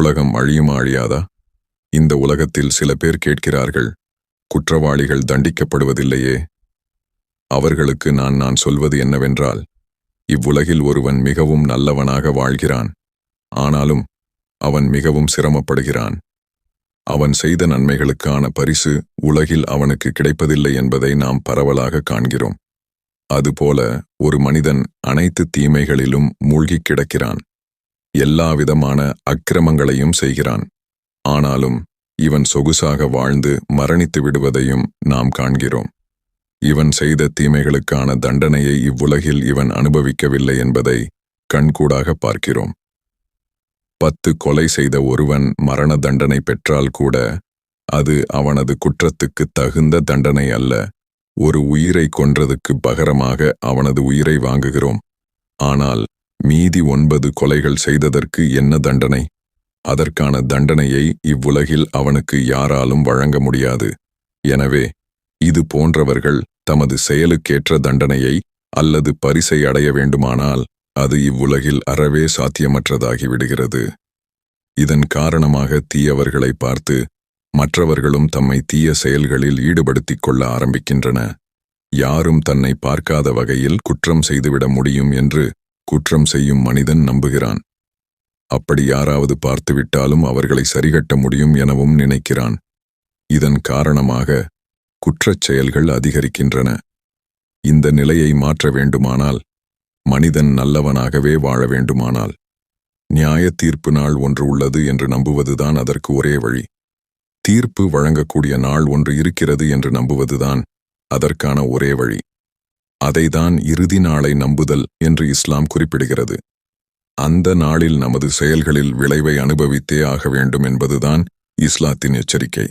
உலகம் அழியுமா அழியாதா? இந்த உலகத்தில் சில பேர் கேட்கிறார்கள், குற்றவாளிகள் தண்டிக்கப்படுவதில்லையே? அவர்களுக்கு நான் சொல்வது என்னவென்றால், இவ்வுலகில் ஒருவன் மிகவும் நல்லவனாக வாழ்கிறான். ஆனாலும் அவன் மிகவும் சிரமப்படுகிறான். அவன் செய்த நன்மைகளுக்கான பரிசு உலகில் அவனுக்கு கிடைப்பதில்லை என்பதை நாம் பரவலாக காண்கிறோம். அதுபோல ஒரு மனிதன் அனைத்து தீமைகளிலும் மூழ்கிக் கிடக்கிறான். எல்லாவிதமான அக்கிரமங்களையும் செய்கிறான். ஆனாலும் இவன் சொகுசாக வாழ்ந்து மரணித்து விடுவதையும் நாம் காண்கிறோம். இவன் செய்த தீமைகளுக்கான தண்டனையை இவ்வுலகில் இவன் அனுபவிக்கவில்லை என்பதை கண்கூடாக பார்க்கிறோம். 10 கொலை செய்த ஒருவன் மரண தண்டனை பெற்றால் கூட அது அவனது குற்றத்துக்கு தகுந்த தண்டனை அல்ல. ஒரு உயிரை கொன்றதுக்கு பகரமாக அவனது உயிரை வாங்குகிறோம். ஆனால் மீதி 9 கொலைகள் செய்ததற்கு என்ன தண்டனை? அதற்கான தண்டனையை இவ்வுலகில் அவனுக்கு யாராலும் வழங்க முடியாது. எனவே இது போன்றவர்கள் தமது செயலுக்கேற்ற தண்டனையை அல்லது பரிசை அடைய வேண்டுமானால் அது இவ்வுலகில் அறவே சாத்தியமற்றதாகிவிடுகிறது. இதன் காரணமாக தீயவர்களை பார்த்து மற்றவர்களும் தம்மை தீய செயல்களில் ஈடுபடுத்திக் கொள்ள ஆரம்பிக்கின்றன. யாரும் தன்னை பார்க்காத வகையில் குற்றம் செய்துவிட முடியும் என்று குற்றம் செய்யும் மனிதன் நம்புகிறான். அப்படி யாராவது பார்த்துவிட்டாலும் அவர்களை சரிகட்ட முடியும் எனவும் நினைக்கிறான். இதன் காரணமாக குற்றச் செயல்கள் அதிகரிக்கின்றன. இந்த நிலையை மாற்ற வேண்டுமானால், மனிதன் நல்லவனாகவே வாழ வேண்டுமானால், நியாய தீர்ப்பு நாள் ஒன்று உள்ளது என்று நம்புவதுதான் அதற்கு ஒரே வழி. தீர்ப்பு வழங்கக்கூடிய நாள் ஒன்று இருக்கிறது என்று நம்புவதுதான் அதற்கான ஒரே வழி. அதைதான் இறுதி நாளை நம்புதல் என்று இஸ்லாம் குறிப்பிடுகிறது. அந்த நாளில் நமது செயல்களில் விளைவை அனுபவித்தே ஆக வேண்டும் என்பதுதான் இஸ்லாத்தின் எச்சரிக்கை.